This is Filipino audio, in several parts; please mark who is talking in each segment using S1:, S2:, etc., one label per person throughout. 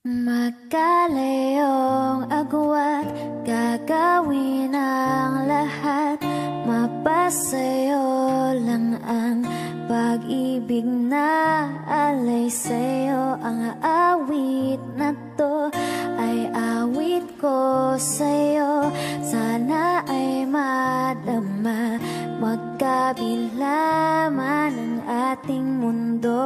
S1: Magkalayong agwat, gagawin ang lahat. Mapasayo lang ang pag-ibig na alay sa'yo. Ang awit na to ay awit ko sa'yo. Sana ay madama, magkabila man ang ating mundo.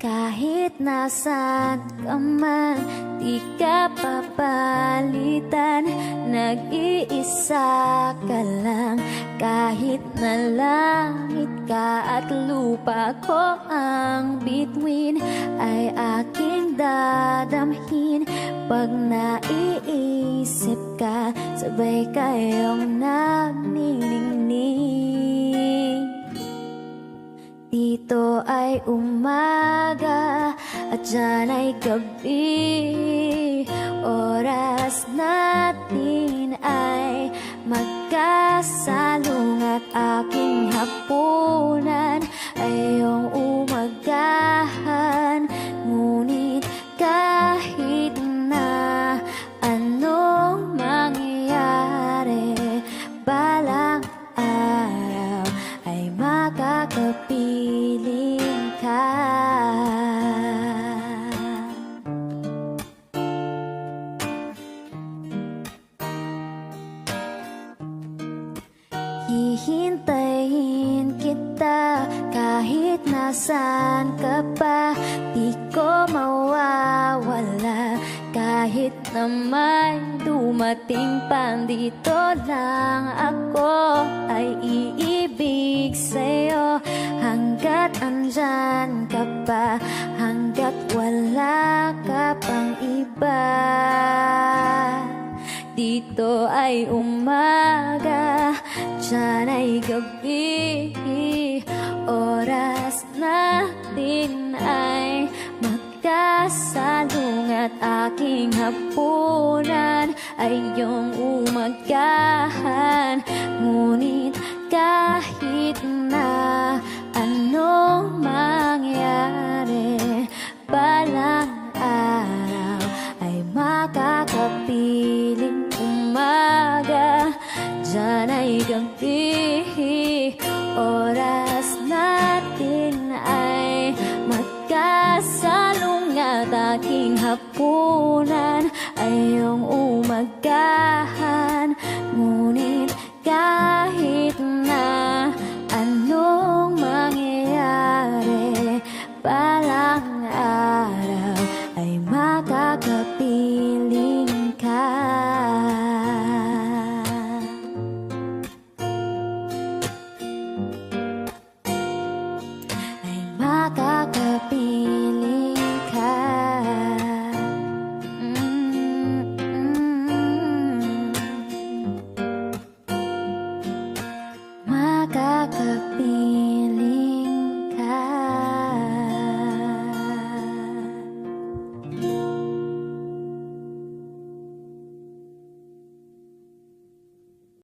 S1: Kahit nasan ka man, di ka papalitan. Nag-iisa ka lang, kahit na langit ka at lupa ko ang bituin, ay aking dadamhin. Pag naiisip ka, sabay kayong nagniningning. Dito ay umaga at dyan ay gabi. Oras natin ay magkasalung at aking hapunan ay iyong umagahan. Ngunit kahit na anong mangyari, balang araw ay makakapiling ka. Hihintayin kita kahit nasan ka pa. Di ko mawawala kahit na may dumating pa. Dito lang ako ay iibig sa'yo hanggat andyan ka pa, hanggat wala ka pang iba. Dito ay umaga, dyan ay gabi. Oras natin ay magkasalung at aking hapunan ay iyong umagahan. Ngunit kahit na anong mangyari, balang araw ay makakapiling umaga, dyan ay gabi. Oras natin ay magkasalung at aking hapunan ay iyong umagahan. Ngunit kahit